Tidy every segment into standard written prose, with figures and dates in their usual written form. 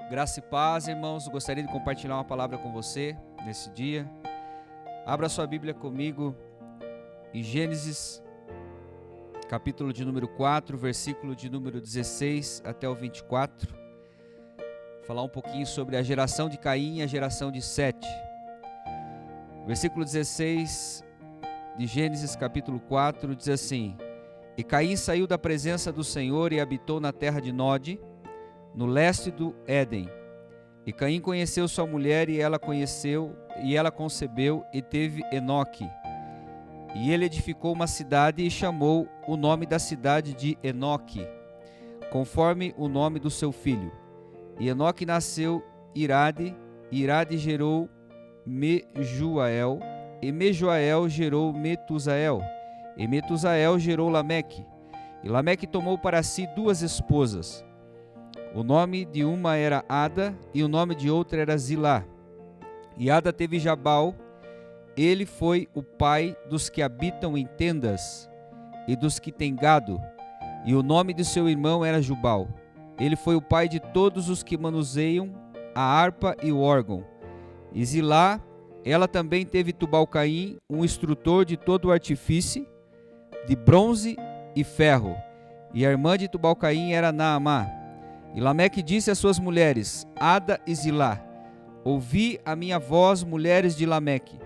Graça e paz, irmãos. Gostaria de compartilhar uma palavra com você nesse dia. Abra sua Bíblia comigo em Gênesis, capítulo de número 4, versículo de número 16 até o 24. Falar um pouquinho sobre a geração de Caim e a geração de Sete. Versículo 16 de Gênesis, capítulo 4, diz assim: E Caim saiu da presença do Senhor e habitou na terra de Nod, no leste do Éden. E Caim conheceu sua mulher, e ela concebeu e teve Enoque. E ele edificou uma cidade e chamou o nome da cidade de Enoque, conforme o nome do seu filho. E Enoque nasceu Irade, e Irade gerou Mejuael, e Mejuael gerou Metusael, e Metusael gerou Lameque. E Lameque tomou para si duas esposas. O nome de uma era Ada, e o nome de outra era Zilá. E Ada teve Jabal. Ele foi o pai dos que habitam em tendas e dos que têm gado. E o nome de seu irmão era Jubal. Ele foi o pai de todos os que manuseiam a harpa e o órgão. E Zilá, ela também teve Tubal-Caim, um instrutor de todo o artifício, de bronze e ferro. E a irmã de Tubal-Caim era Naamá. E Lameque disse às suas mulheres, Ada e Zilá: Ouvi a minha voz, mulheres de Lameque,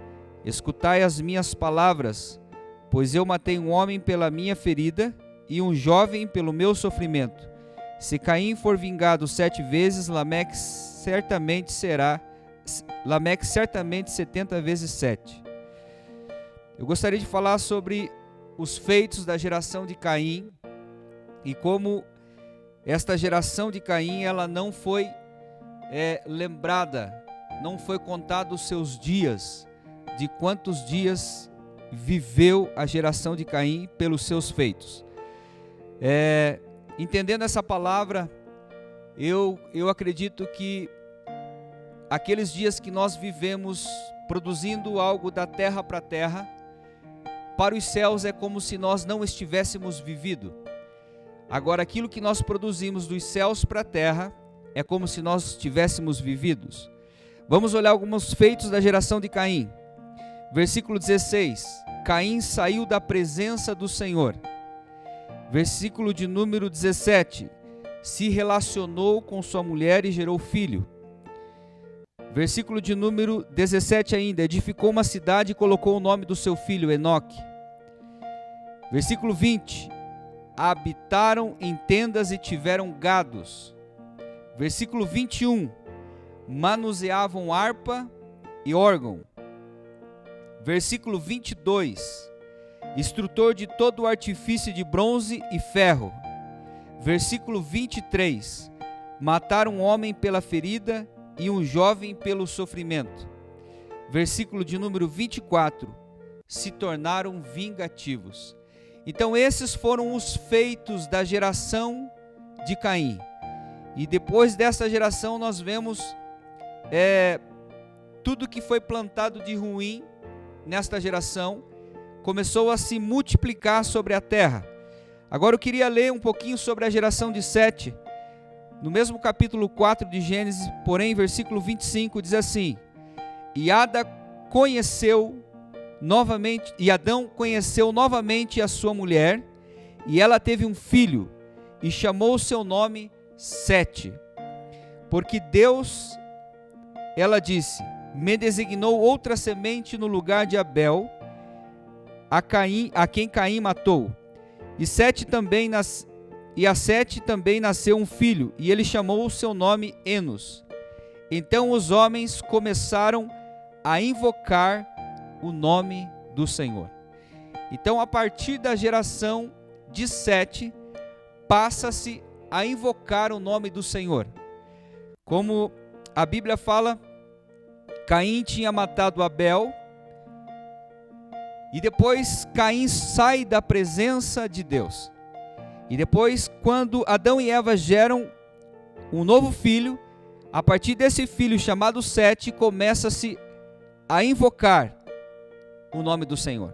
escutai as minhas palavras, pois eu matei um homem pela minha ferida e um jovem pelo meu sofrimento. Se Caim for vingado 7 vezes, Lameque certamente 70 vezes 7. Eu gostaria de falar sobre os feitos da geração de Caim e como esta geração de Caim, ela não foi lembrada, não foi contado os seus dias, de quantos dias viveu a geração de Caim pelos seus feitos. Entendendo essa palavra, eu acredito que aqueles dias que nós vivemos produzindo algo da terra para a terra, para os céus é como se nós não estivéssemos vivido. Agora, aquilo que nós produzimos dos céus para a terra é como se nós tivéssemos vividos. Vamos olhar alguns feitos da geração de Caim. Versículo 16: Caim saiu da presença do Senhor. Versículo de número 17: se relacionou com sua mulher e gerou filho. Versículo de número 17 ainda: edificou uma cidade e colocou o nome do seu filho, Enoque. Versículo 20: habitaram em tendas e tiveram gados. Versículo 21, manuseavam harpa e órgão. Versículo 22, instrutor de todo o artifício de bronze e ferro. Versículo 23, mataram um homem pela ferida e um jovem pelo sofrimento. Versículo de número 24, se tornaram vingativos. Então esses foram os feitos da geração de Caim. E depois dessa geração nós vemos tudo que foi plantado de ruim nesta geração começou a se multiplicar sobre a terra. Agora eu queria ler um pouquinho sobre a geração de Sete. No mesmo capítulo 4 de Gênesis, porém, versículo 25 diz assim: E Adão conheceu novamente a sua mulher, e ela teve um filho, e chamou o seu nome Sete, porque Deus, ela disse, me designou outra semente no lugar de Abel, a quem Caim matou. E a Sete também nasceu um filho, e ele chamou o seu nome Enos. Então os homens começaram a invocar o nome do Senhor. Então, a partir da geração de Sete, passa-se a invocar o nome do Senhor. Como a Bíblia fala, Caim tinha matado Abel, e depois Caim sai da presença de Deus. E depois, quando Adão e Eva geram um novo filho, a partir desse filho chamado Sete, começa-se a invocar o nome do Senhor.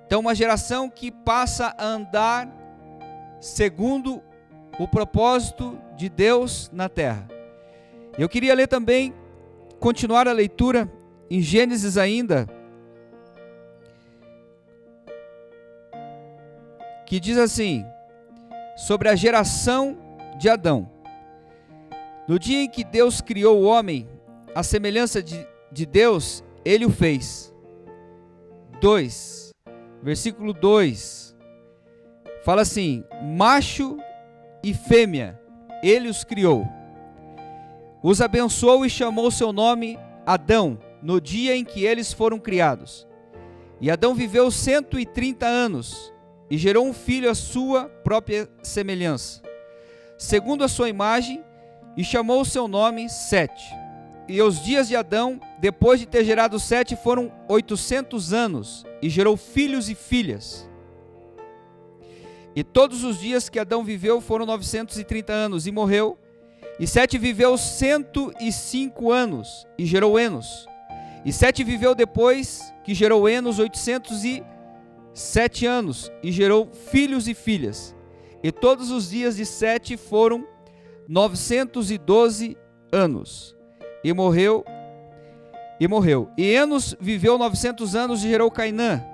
Então, uma geração que passa a andar segundo o propósito de Deus na terra. Eu queria ler também, continuar a leitura em Gênesis ainda, que diz assim, sobre a geração de Adão. No dia em que Deus criou o homem, à semelhança de Deus, ele o fez. 2, versículo 2, fala assim, macho e fêmea, ele os criou. Os abençoou e chamou seu nome Adão, no dia em que eles foram criados. E Adão viveu 130 anos, e gerou um filho à sua própria semelhança, segundo a sua imagem, e chamou o seu nome Sete. E os dias de Adão, depois de ter gerado Sete, foram 800 anos, e gerou filhos e filhas. E todos os dias que Adão viveu foram 930 anos, e morreu. E Sete viveu 105 anos, e gerou Enos. E Sete viveu depois que gerou Enos 807 anos, e gerou filhos e filhas. E todos os dias de Sete foram 912 anos, e morreu. E Enos viveu 900 anos e gerou Cainã.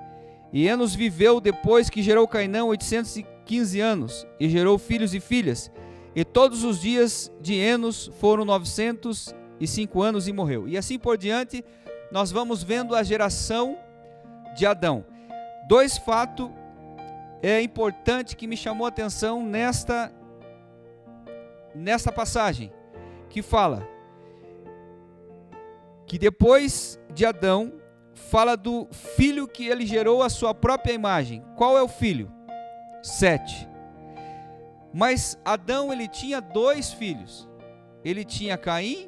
E Enos viveu depois que gerou Cainã 815 anos, e gerou filhos e filhas. E todos os dias de Enos foram 905 anos e morreu. E assim por diante, nós vamos vendo a geração de Adão. 2 fatos importantes que me chamou a atenção nesta passagem, que fala que depois de Adão, fala do filho que ele gerou à sua própria imagem. Qual é o filho? Sete. Mas Adão, ele tinha 2 filhos. Ele tinha Caim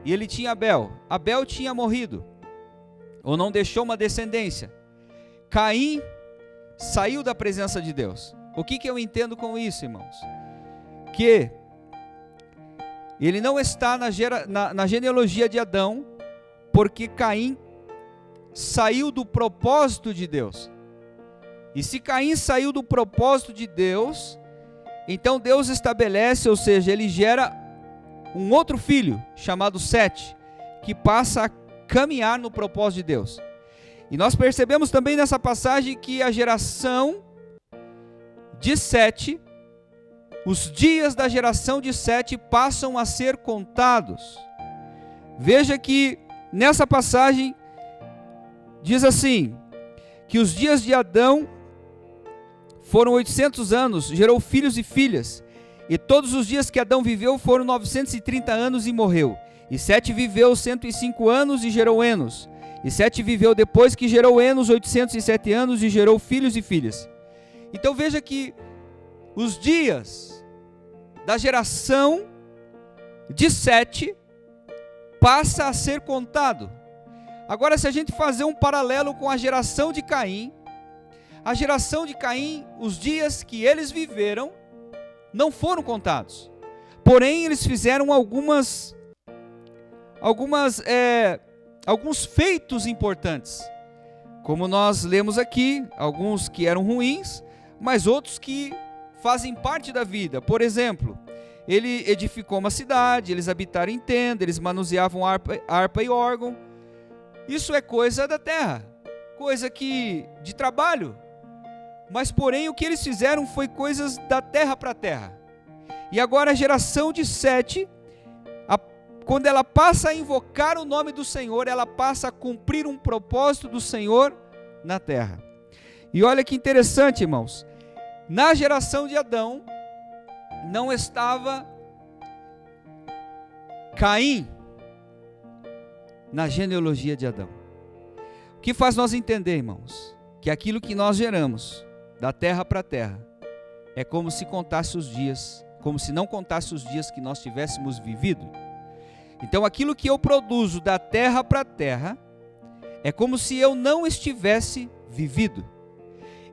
e ele tinha Abel. Abel tinha morrido, ou não deixou uma descendência. Caim saiu da presença de Deus. O que eu entendo com isso, irmãos? Que ele não está na genealogia de Adão, porque Caim saiu do propósito de Deus. E se Caim saiu do propósito de Deus, então Deus estabelece, ou seja, ele gera um outro filho, chamado Sete, que passa a caminhar no propósito de Deus. E nós percebemos também nessa passagem que a geração de Sete, os dias da geração de Sete passam a ser contados. Veja que nessa passagem diz assim, que os dias de Adão foram 800 anos, gerou filhos e filhas. E todos os dias que Adão viveu foram 930 anos e morreu. E Sete viveu 105 anos e gerou Enos. E Sete viveu depois que gerou Enos 807 anos e gerou filhos e filhas. Então veja que os dias da geração de Sete passa a ser contado. Agora, se a gente fazer um paralelo com a geração de Caim, a geração de Caim, os dias que eles viveram, não foram contados. Porém, eles fizeram alguns feitos importantes. Como nós lemos aqui, alguns que eram ruins, mas outros que fazem parte da vida. Por exemplo, ele edificou uma cidade, eles habitaram em tenda, eles manuseavam harpa e órgão. Isso é coisa da terra, coisa de trabalho. Mas porém o que eles fizeram foi coisas da terra para a terra. E agora a geração de Sete, quando ela passa a invocar o nome do Senhor, ela passa a cumprir um propósito do Senhor na terra. E olha que interessante, irmãos, na geração de Adão não estava Caim na genealogia de Adão. O que faz nós entender, irmãos, que aquilo que nós geramos da terra para a terra é como se contasse os dias, como se não contasse os dias que nós tivéssemos vivido. Então aquilo que eu produzo da terra para a terra é como se eu não estivesse vivido.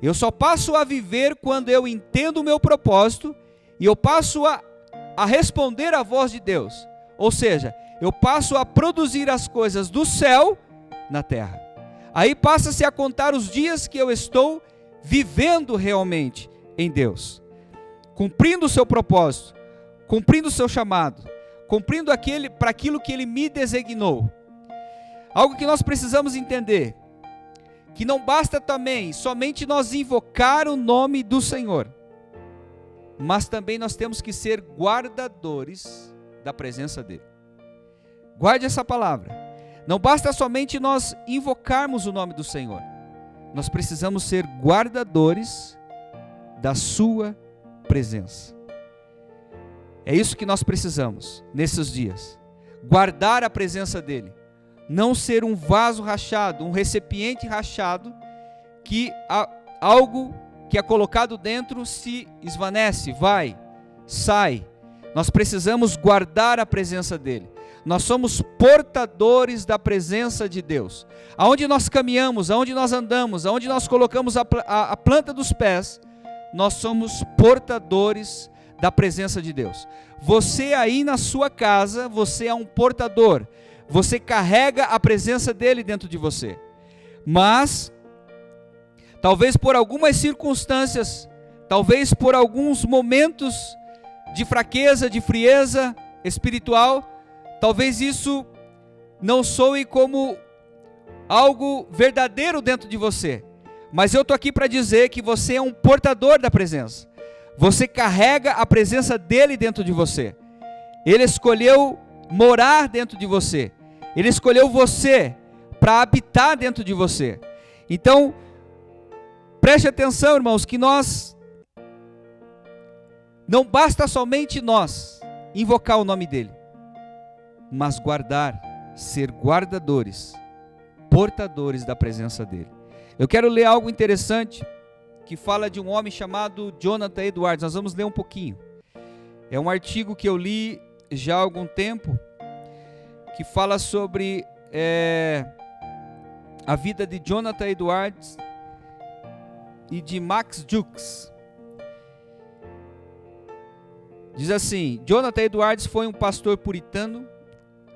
Eu só passo a viver quando eu entendo o meu propósito e eu passo a responder à voz de Deus. Ou seja, eu passo a produzir as coisas do céu na terra. Aí passa-se a contar os dias que eu estou vivendo realmente em Deus, cumprindo o seu propósito, cumprindo o seu chamado, cumprindo para aquilo que Ele me designou. Algo que nós precisamos entender, que não basta também somente nós invocar o nome do Senhor, mas também nós temos que ser guardadores da presença dEle. Guarde essa palavra. Não basta somente nós invocarmos o nome do Senhor, nós precisamos ser guardadores da sua presença. É isso que nós precisamos nesses dias, guardar a presença dEle, não ser um vaso rachado, um recipiente rachado, que algo que é colocado dentro se esvanece, vai, sai. Nós precisamos guardar a presença dEle. Nós somos portadores da presença de Deus. Aonde nós caminhamos, aonde nós andamos, aonde nós colocamos a planta dos pés, nós somos portadores da presença de Deus. Você aí na sua casa, você é um portador. Você carrega a presença dEle dentro de você. Mas, talvez por algumas circunstâncias, talvez por alguns momentos de fraqueza, de frieza espiritual, talvez isso não soe como algo verdadeiro dentro de você. Mas eu estou aqui para dizer que você é um portador da presença. Você carrega a presença dEle dentro de você. Ele escolheu morar dentro de você. Ele escolheu você para habitar dentro de você. Então, preste atenção, irmãos, que não basta somente nós invocar o nome dEle, mas guardar, ser guardadores, portadores da presença dEle. Eu quero ler algo interessante que fala de um homem chamado Jonathan Edwards. Nós vamos ler um pouquinho. É um artigo que eu li já há algum tempo, que fala sobre a vida de Jonathan Edwards e de Max Jukes. Diz assim: Jonathan Edwards foi um pastor puritano,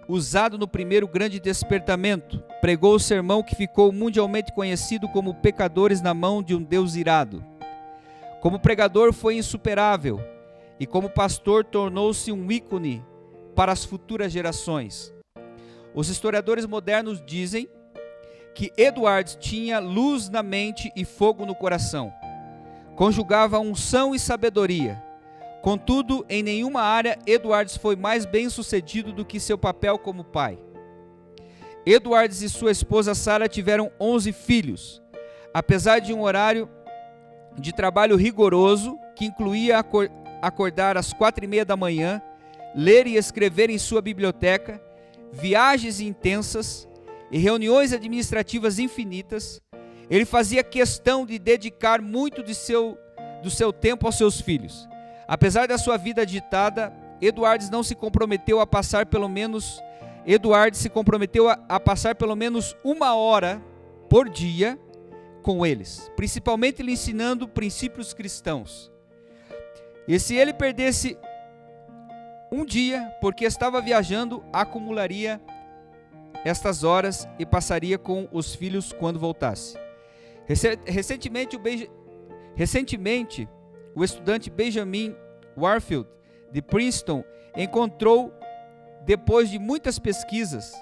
usado no primeiro grande despertamento. Pregou o sermão que ficou mundialmente conhecido como Pecadores na Mão de um Deus Irado. Como pregador foi insuperável, e como pastor tornou-se um ícone para as futuras gerações. Os historiadores modernos dizem que Edwards tinha luz na mente e fogo no coração. Conjugava unção e sabedoria. Contudo, em nenhuma área Edwards foi mais bem-sucedido do que seu papel como pai. Edwards e sua esposa Sarah tiveram 11 filhos. Apesar de um horário de trabalho rigoroso, que incluía acordar às 4:30 da manhã, ler e escrever em sua biblioteca, viagens intensas e reuniões administrativas infinitas, ele fazia questão de dedicar muito do seu tempo aos seus filhos. Apesar da sua vida agitada, Edwards se comprometeu a passar pelo menos 1 hora por dia com eles, principalmente lhe ensinando princípios cristãos. E se ele perdesse um dia, porque estava viajando, acumularia estas horas e passaria com os filhos quando voltasse. Recentemente, o estudante Benjamin Warfield, de Princeton, encontrou, depois de muitas pesquisas,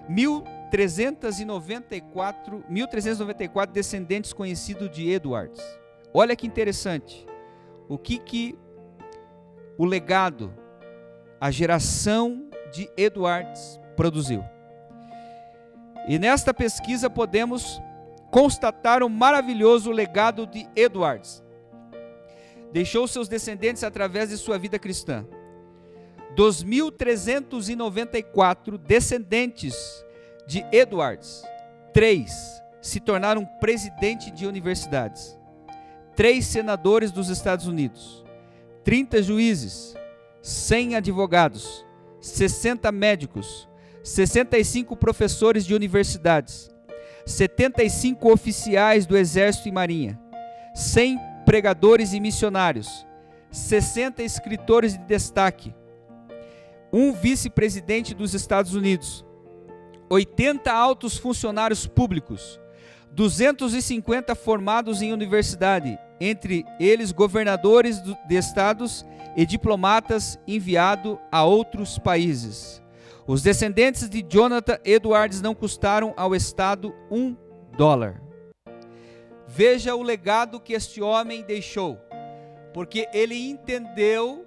1.394 descendentes conhecidos de Edwards. Olha que interessante. O legado, a geração de Edwards produziu. E nesta pesquisa podemos constatar o maravilhoso legado de Edwards. Deixou seus descendentes através de sua vida cristã. Dos 1.394 descendentes de Edwards, 3 se tornaram presidentes de universidades, 3 senadores dos Estados Unidos, 30 juízes, 100 advogados, 60 médicos, 65 professores de universidades, 75 oficiais do Exército e Marinha, 100 pregadores e missionários, 60 escritores de destaque, um vice-presidente dos Estados Unidos, 80 altos funcionários públicos, 250 formados em universidade, entre eles governadores de estados e diplomatas enviados a outros países. Os descendentes de Jonathan Edwards não custaram ao estado $1. Veja o legado que este homem deixou, porque ele entendeu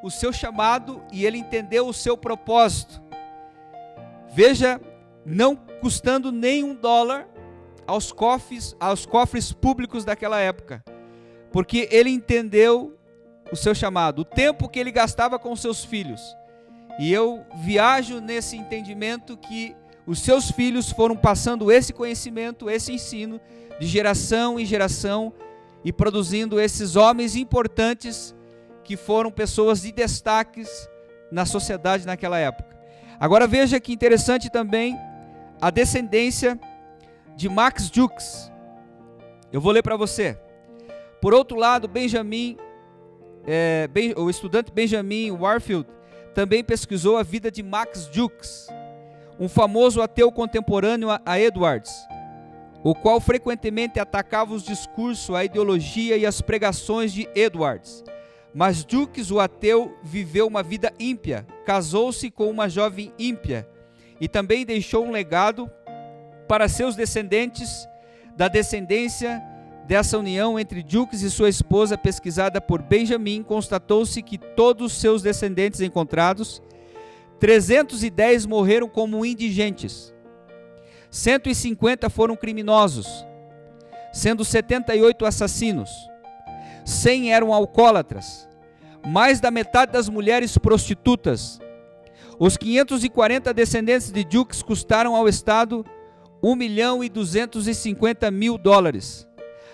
o seu chamado e ele entendeu o seu propósito. Veja, não custando nem $1 aos cofres públicos daquela época, porque ele entendeu o seu chamado, o tempo que ele gastava com seus filhos. E eu viajo nesse entendimento que os seus filhos foram passando esse conhecimento, esse ensino, de geração em geração, e produzindo esses homens importantes que foram pessoas de destaques na sociedade naquela época. Agora veja que interessante também a descendência de Max Jukes. Eu vou ler para você. Por outro lado, o estudante Benjamin Warfield também pesquisou a vida de Max Jukes, um famoso ateu contemporâneo a Edwards, o qual frequentemente atacava os discursos, a ideologia e as pregações de Edwards. Mas Jukes, o ateu, viveu uma vida ímpia, casou-se com uma jovem ímpia e também deixou um legado para seus descendentes. Da descendência dessa união entre Jukes e sua esposa, pesquisada por Benjamin, constatou-se que todos os seus descendentes encontrados, 310 morreram como indigentes, 150 foram criminosos, sendo 78 assassinos, 100 eram alcoólatras, mais da metade das mulheres prostitutas. Os 540 descendentes de Jukes custaram ao Estado $1.250.000.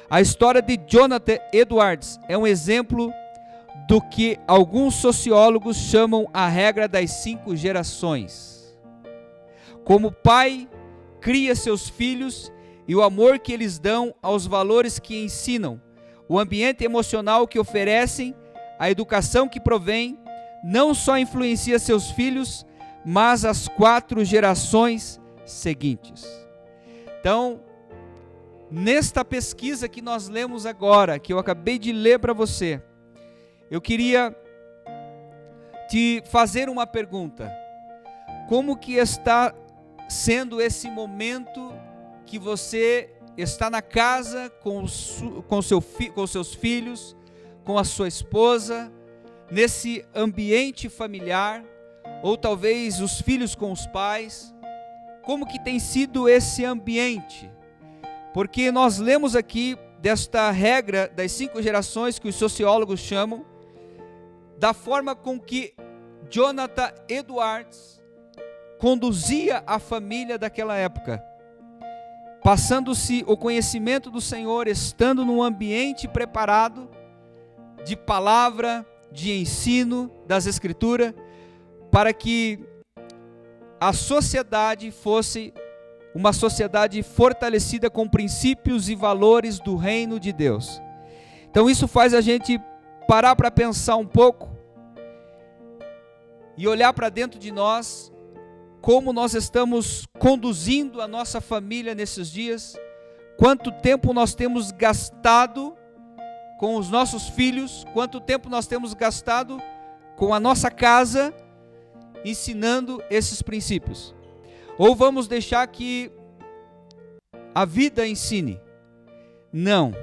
A história de Jonathan Edwards é um exemplo do que alguns sociólogos chamam a regra das 5 gerações. Como pai, cria seus filhos e o amor que eles dão aos valores que ensinam, o ambiente emocional que oferecem, a educação que provém, não só influencia seus filhos, mas as 4 gerações seguintes. Então, nesta pesquisa que nós lemos agora, que eu acabei de ler para você, eu queria te fazer uma pergunta. Como que está sendo esse momento que você está na casa com seus filhos, com a sua esposa, nesse ambiente familiar, ou talvez os filhos com os pais? Como que tem sido esse ambiente? Porque nós lemos aqui desta regra das 5 gerações que os sociólogos chamam, da forma com que Jonathan Edwards conduzia a família daquela época, passando-se o conhecimento do Senhor, estando num ambiente preparado de palavra, de ensino das Escrituras, para que a sociedade fosse uma sociedade fortalecida com princípios e valores do reino de Deus. Então isso faz a gente parar para pensar um pouco e olhar para dentro de nós, como nós estamos conduzindo a nossa família nesses dias, quanto tempo nós temos gastado com os nossos filhos, quanto tempo nós temos gastado com a nossa casa, ensinando esses princípios. Ou vamos deixar que a vida ensine? Não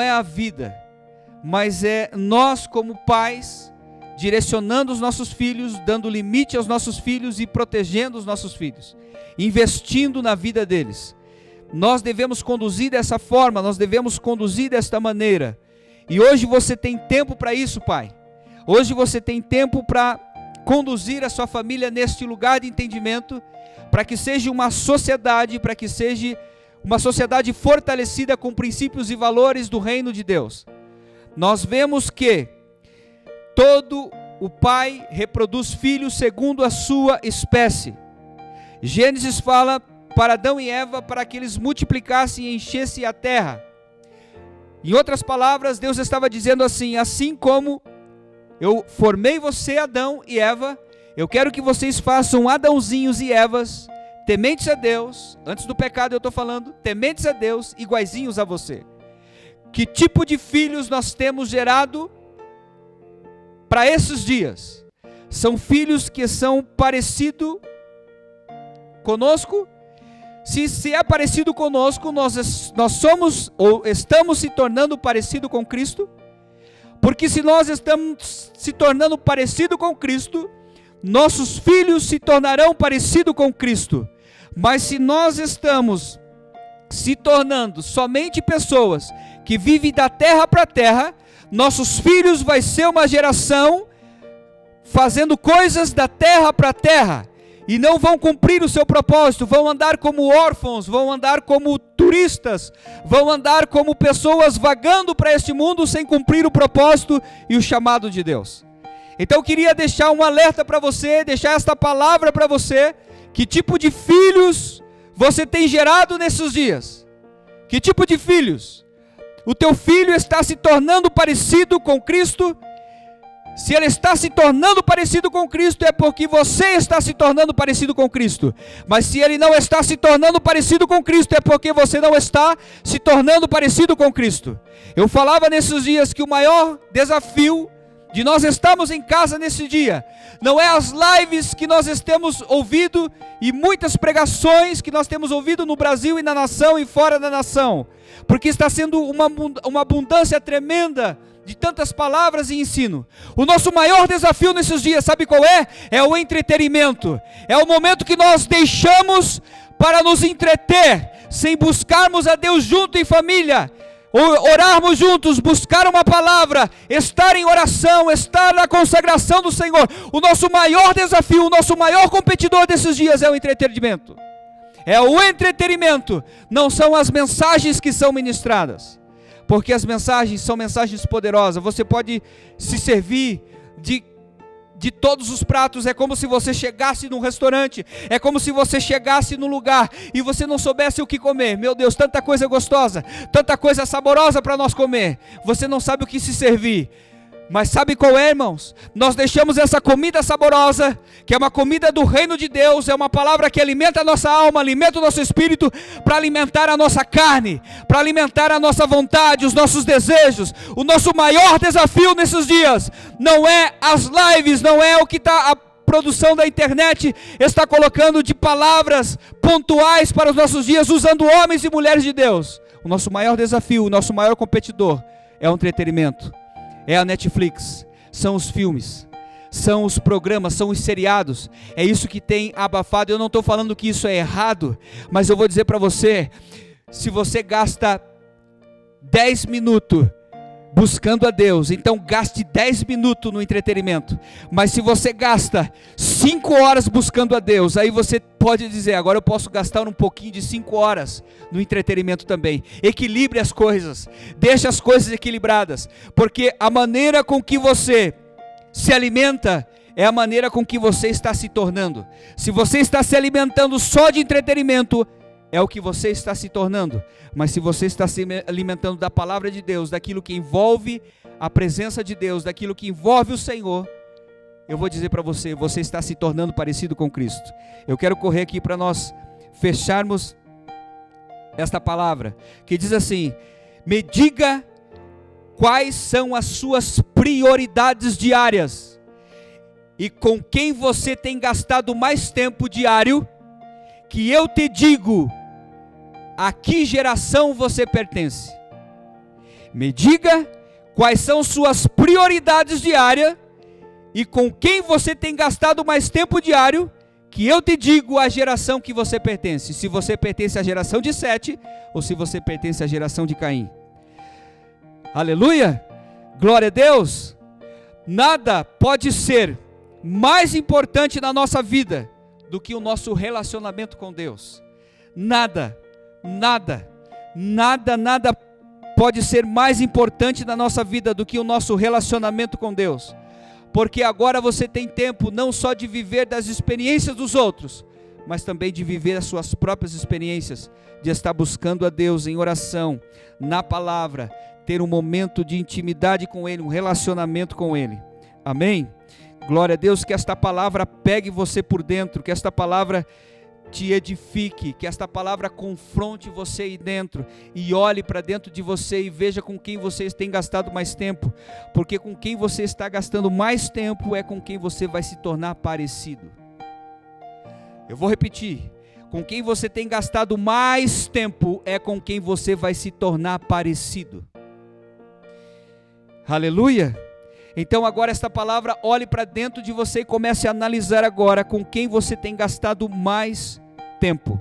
é a vida, mas é nós como pais, direcionando os nossos filhos, dando limite aos nossos filhos e protegendo os nossos filhos, investindo na vida deles. Nós devemos conduzir dessa forma, nós devemos conduzir desta maneira. E hoje você tem tempo para isso, pai. Hoje você tem tempo para conduzir a sua família neste lugar de entendimento, para que seja uma sociedade, para que seja uma sociedade fortalecida com princípios e valores do reino de Deus. Nós vemos que todo o pai reproduz filhos segundo a sua espécie. Gênesis fala para Adão e Eva para que eles multiplicassem e enchessem a terra. Em outras palavras, Deus estava dizendo assim: assim como eu formei você, Adão e Eva, eu quero que vocês façam Adãozinhos e Evas, tementes a Deus, antes do pecado eu estou falando, tementes a Deus, iguaizinhos a você. Que tipo de filhos nós temos gerado para esses dias? São filhos que são parecidos conosco? Se é parecido conosco, nós somos ou estamos se tornando parecido com Cristo? Porque se nós estamos se tornando parecido com Cristo, nossos filhos se tornarão parecido com Cristo. Mas se nós estamos se tornando somente pessoas que vivem da terra para a terra, nossos filhos vai ser uma geração fazendo coisas da terra para a terra, e não vão cumprir o seu propósito, vão andar como órfãos, vão andar como turistas, vão andar como pessoas vagando para este mundo sem cumprir o propósito e o chamado de Deus. Então eu queria deixar um alerta para você, deixar esta palavra para você. Que tipo de filhos você tem gerado nesses dias? Que tipo de filhos? O teu filho está se tornando parecido com Cristo? Se ele está se tornando parecido com Cristo, é porque você está se tornando parecido com Cristo. Mas se ele não está se tornando parecido com Cristo, é porque você não está se tornando parecido com Cristo. Eu falava nesses dias que o maior desafio de nós estarmos em casa nesse dia não é as lives que nós temos ouvido e muitas pregações que nós temos ouvido no Brasil e na nação e fora da nação, porque está sendo uma abundância tremenda de tantas palavras e ensino. O nosso maior desafio nesses dias, sabe qual é? É o entretenimento. É o momento que nós deixamos para nos entreter, sem buscarmos a Deus junto em família, orarmos juntos, buscar uma palavra, estar em oração, estar na consagração do Senhor. O nosso maior desafio, o nosso maior competidor desses dias é o entretenimento. É o entretenimento, não são as mensagens que são ministradas. Porque as mensagens são mensagens poderosas. Você pode se servir de todos os pratos. É como se você chegasse num restaurante. É como se você chegasse num lugar e você não soubesse o que comer. Meu Deus, tanta coisa gostosa, tanta coisa saborosa para nós comer. Você não sabe o que se servir. Mas sabe qual é, irmãos? Nós deixamos essa comida saborosa, que é uma comida do reino de Deus, é uma palavra que alimenta a nossa alma, alimenta o nosso espírito, para alimentar a nossa carne, para alimentar a nossa vontade, os nossos desejos. O nosso maior desafio nesses dias não é as lives, não é o que a produção da internet está colocando de palavras pontuais para os nossos dias, usando homens e mulheres de Deus. O nosso maior desafio, o nosso maior competidor é o entretenimento. É a Netflix, são os filmes, são os programas, são os seriados. É isso que tem abafado. Eu não estou falando que isso é errado, mas eu vou dizer para você, se você gasta 10 minutos buscando a Deus, então gaste 10 minutos no entretenimento. Mas se você gasta 5 horas buscando a Deus, aí você pode dizer, agora eu posso gastar um pouquinho de 5 horas no entretenimento também. Equilibre as coisas, deixe as coisas equilibradas, porque a maneira com que você se alimenta é a maneira com que você está se tornando. Se você está se alimentando só de entretenimento, é o que você está se tornando. Mas se você está se alimentando da palavra de Deus, daquilo que envolve a presença de Deus, daquilo que envolve o Senhor, eu vou dizer para você, você está se tornando parecido com Cristo. Eu quero correr aqui para nós fecharmos esta palavra, que diz assim: me diga quais são as suas prioridades diárias, e com quem você tem gastado mais tempo diário, que eu te digo a que geração você pertence. Me diga quais são suas prioridades diárias e com quem você tem gastado mais tempo diário, que eu te digo a geração que você pertence. Se você pertence à geração de Sete ou se você pertence à geração de Caim. Aleluia! Glória a Deus! Nada pode ser mais importante na nossa vida do que o nosso relacionamento com Deus. Nada pode ser mais importante na nossa vida do que o nosso relacionamento com Deus. Porque agora você tem tempo não só de viver das experiências dos outros, mas também de viver as suas próprias experiências, de estar buscando a Deus em oração, na palavra, ter um momento de intimidade com Ele, um relacionamento com Ele. Amém? Glória a Deus, que esta palavra pegue você por dentro, que esta palavra te edifique, que esta palavra confronte você aí dentro e olhe para dentro de você e veja com quem você tem gastado mais tempo, porque com quem você está gastando mais tempo é com quem você vai se tornar parecido. Eu vou repetir, com quem você tem gastado mais tempo é com quem você vai se tornar parecido. Aleluia! Então agora esta palavra, olhe para dentro de você e comece a analisar agora com quem você tem gastado mais tempo.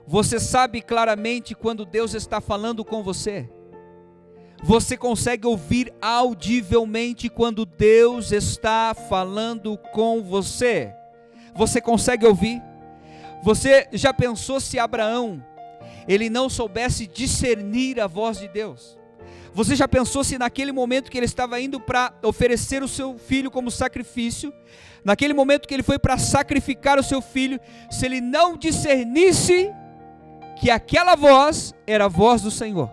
Você sabe claramente quando Deus está falando com você? Você consegue ouvir audivelmente quando Deus está falando com você? Você consegue ouvir? Você já pensou se Abraão, ele não soubesse discernir a voz de Deus? Você já pensou se naquele momento que ele estava indo para oferecer o seu filho como sacrifício, naquele momento que ele foi para sacrificar o seu filho, se ele não discernisse que aquela voz era a voz do Senhor,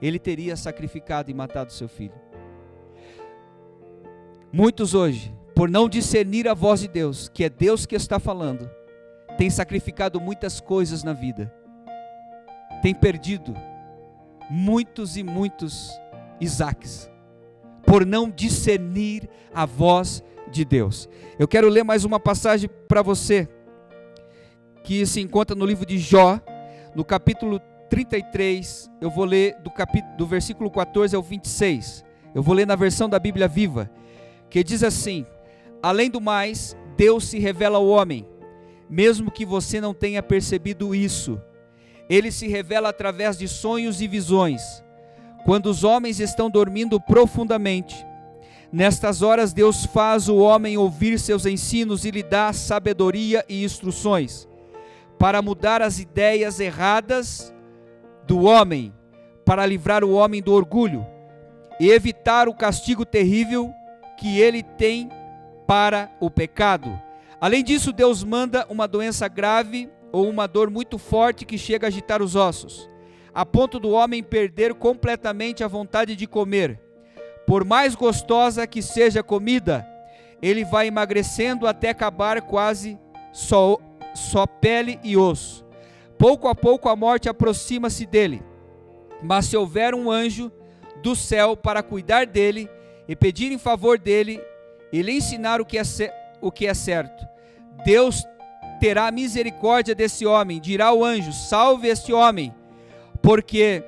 ele teria sacrificado e matado o seu filho. Muitos hoje, por não discernir a voz de Deus, que é Deus que está falando, têm sacrificado muitas coisas na vida, têm perdido muitos e muitos Isaques, por não discernir a voz de Deus. Eu quero ler mais uma passagem para você, que se encontra no livro de Jó, no capítulo 33, eu vou ler do versículo 14 ao 26, eu vou ler na versão da Bíblia Viva, que diz assim: além do mais, Deus se revela ao homem, mesmo que você não tenha percebido isso. Ele se revela através de sonhos e visões, quando os homens estão dormindo profundamente. Nestas horas Deus faz o homem ouvir seus ensinos e lhe dá sabedoria e instruções, para mudar as ideias erradas do homem, para livrar o homem do orgulho, e evitar o castigo terrível que ele tem para o pecado. Além disso, Deus manda uma doença grave ou uma dor muito forte que chega a agitar os ossos, a ponto do homem perder completamente a vontade de comer. Por mais gostosa que seja a comida, ele vai emagrecendo até acabar quase só pele e osso. Pouco a pouco a morte aproxima-se dele, mas se houver um anjo do céu para cuidar dele e pedir em favor dele e lhe ensinar o que é certo, Deus terá misericórdia desse homem, dirá o anjo: salve este homem, porque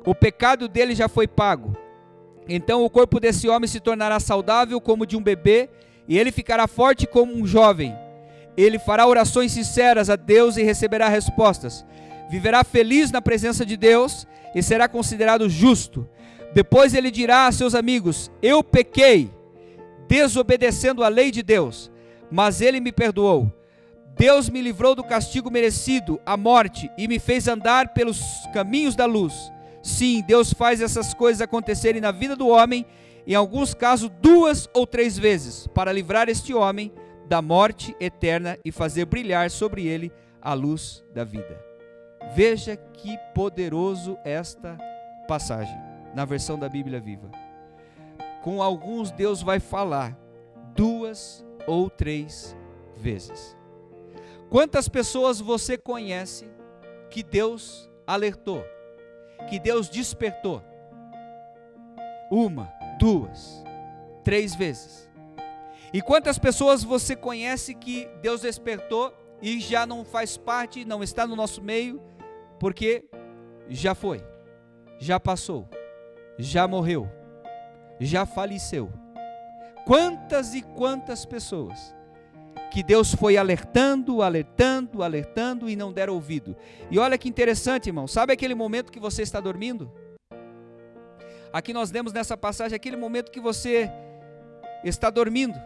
o pecado dele já foi pago. Então o corpo desse homem se tornará saudável como de um bebê, e ele ficará forte como um jovem. Ele fará orações sinceras a Deus e receberá respostas. Viverá feliz na presença de Deus e será considerado justo. Depois ele dirá a seus amigos: eu pequei, desobedecendo a lei de Deus, mas ele me perdoou. Deus me livrou do castigo merecido, a morte, e me fez andar pelos caminhos da luz. Sim, Deus faz essas coisas acontecerem na vida do homem, em alguns casos 2 ou 3 vezes, para livrar este homem da morte eterna e fazer brilhar sobre ele a luz da vida. Veja que poderoso esta passagem, na versão da Bíblia Viva. Com alguns Deus vai falar 2 ou 3 vezes. Quantas pessoas você conhece que Deus alertou, que Deus despertou? 1, 2, 3 vezes. E quantas pessoas você conhece que Deus despertou e já não faz parte, não está no nosso meio, porque já foi, já passou, já morreu, já faleceu? Quantas e quantas pessoas que Deus foi alertando e não deram ouvido. E olha que interessante, irmão, sabe aquele momento que você está dormindo? Aqui nós lemos nessa passagem, aquele momento que você está dormindo.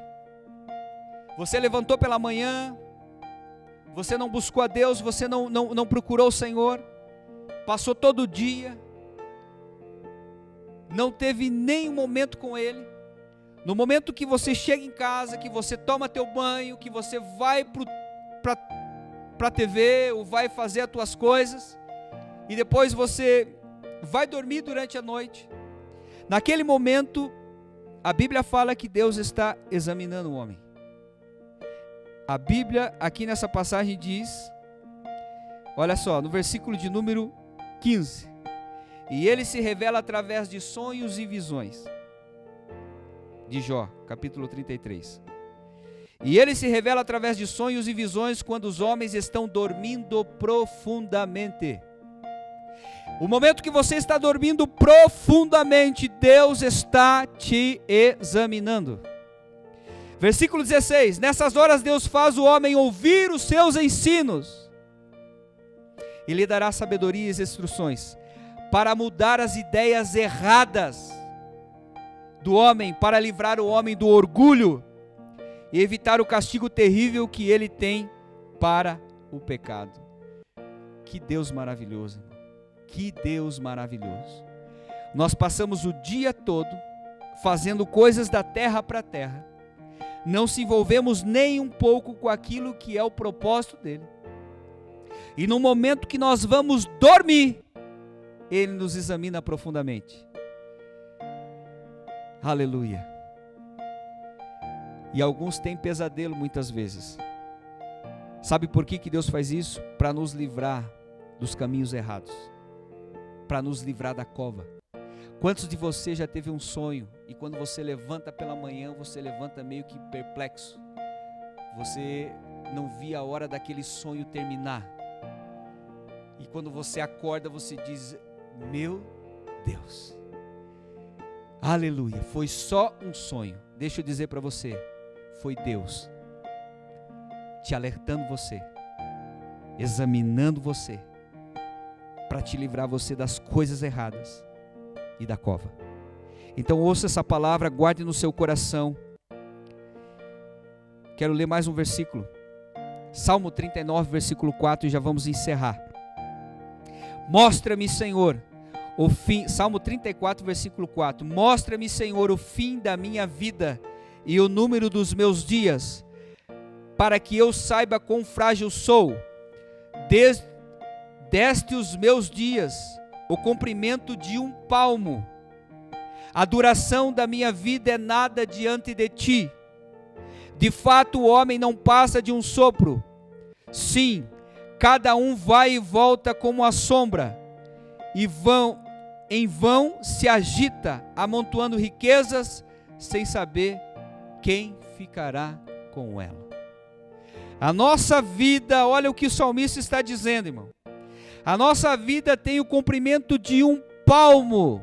Você levantou pela manhã, você não buscou a Deus, você não procurou o Senhor, passou todo o dia, não teve nenhum momento com Ele. No momento que você chega em casa, que você toma teu banho, que você vai para a TV ou vai fazer as tuas coisas, e depois você vai dormir durante a noite, naquele momento, a Bíblia fala que Deus está examinando o homem. A Bíblia aqui nessa passagem diz, olha só, no versículo de número 15: e ele se revela através de sonhos e visões. De Jó, capítulo 33. E ele se revela através de sonhos e visões quando os homens estão dormindo profundamente. O momento que você está dormindo profundamente, Deus está te examinando. Versículo 16: nessas horas Deus faz o homem ouvir os seus ensinos e lhe dará sabedoria e instruções para mudar as ideias erradas do homem, para livrar o homem do orgulho e evitar o castigo terrível que ele tem para o pecado. Que Deus maravilhoso, que Deus maravilhoso. Nós passamos o dia todo fazendo coisas da terra para a terra, não se envolvemos nem um pouco com aquilo que é o propósito dele, e no momento que nós vamos dormir, ele nos examina profundamente. Aleluia. E alguns têm pesadelo muitas vezes. Sabe por que Deus faz isso? Para nos livrar dos caminhos errados, para nos livrar da cova. Quantos de vocês já teve um sonho e quando você levanta pela manhã, você levanta meio que perplexo? Você não via a hora daquele sonho terminar. E quando você acorda, você diz: meu Deus, aleluia, foi só um sonho. Deixa eu dizer para você, foi Deus te alertando você, examinando você, para te livrar você das coisas erradas e da cova. Então ouça essa palavra, guarde no seu coração. Quero ler mais um versículo, Salmo 39, versículo 4, e já vamos encerrar. Mostra-me, Senhor, o fim, Salmo 34, versículo 4, mostra-me, Senhor, o fim da minha vida e o número dos meus dias, para que eu saiba quão frágil sou. Deste os meus dias o comprimento de um palmo, a duração da minha vida é nada diante de ti. De fato o homem não passa de um sopro, sim, cada um vai e volta como a sombra, e em vão se agita, amontoando riquezas, sem saber quem ficará com ela. A nossa vida, olha o que o salmista está dizendo, irmão. A nossa vida tem o comprimento de um palmo.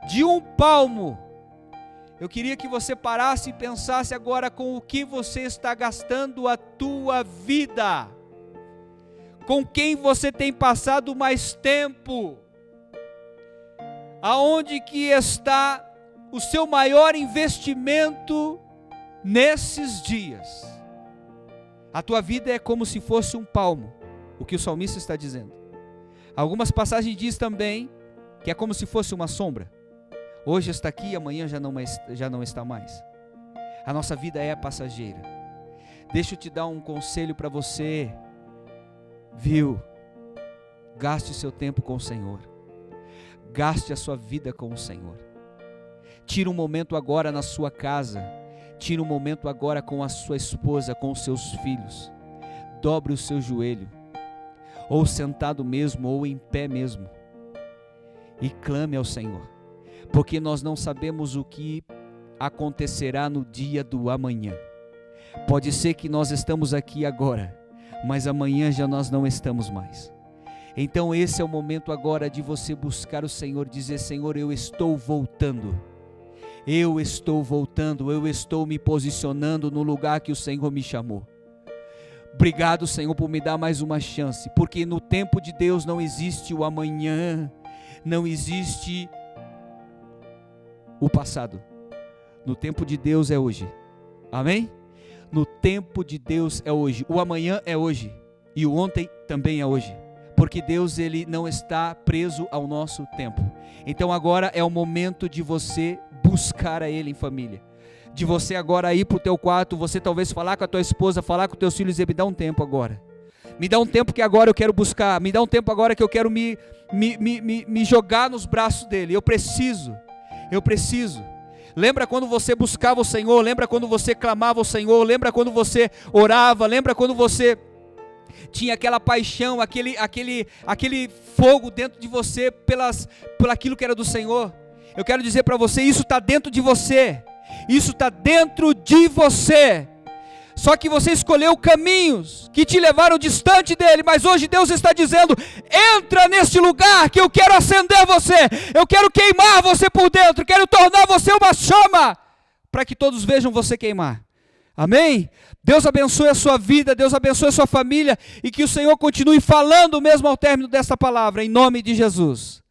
De um palmo. Eu queria que você parasse e pensasse agora com o que você está gastando a tua vida. Com quem você tem passado mais tempo. Aonde que está o seu maior investimento nesses dias? A tua vida é como se fosse um palmo, o que o salmista está dizendo. Algumas passagens diz também que é como se fosse uma sombra. Hoje está aqui, amanhã já não está mais. A nossa vida é passageira. Deixa eu te dar um conselho para você, viu? Gaste o seu tempo com o Senhor. Gaste a sua vida com o Senhor. Tira um momento agora na sua casa. Tira um momento agora com a sua esposa, com os seus filhos. Dobre o seu joelho, ou sentado mesmo, ou em pé mesmo, e clame ao Senhor, porque nós não sabemos o que acontecerá no dia do amanhã. Pode ser que nós estamos aqui agora, mas amanhã já nós não estamos mais. Então esse é o momento agora de você buscar o Senhor, dizer: Senhor, eu estou voltando. Eu estou voltando, eu estou me posicionando no lugar que o Senhor me chamou. Obrigado, Senhor, por me dar mais uma chance, porque no tempo de Deus não existe o amanhã, não existe o passado. No tempo de Deus é hoje. Amém? No tempo de Deus é hoje. O amanhã é hoje e o ontem também é hoje. Porque Deus, ele não está preso ao nosso tempo. Então agora é o momento de você buscar a Ele em família. De você agora ir para o teu quarto, você talvez falar com a tua esposa, falar com os teus filhos e dizer: me dá um tempo agora. Me dá um tempo que agora eu quero buscar. Me dá um tempo agora que eu quero me jogar nos braços dele. Eu preciso. Lembra quando você buscava o Senhor, lembra quando você clamava o Senhor, lembra quando você orava, lembra quando você tinha aquela paixão, aquele fogo dentro de você por aquilo que era do Senhor. Eu quero dizer para você, isso está dentro de você, isso está dentro de você, só que você escolheu caminhos que te levaram distante dele, mas hoje Deus está dizendo, entra neste lugar que eu quero acender você, eu quero queimar você por dentro, quero tornar você uma chama, para que todos vejam você queimar. Amém? Deus abençoe a sua vida, Deus abençoe a sua família, e que o Senhor continue falando mesmo ao término dessa palavra, em nome de Jesus.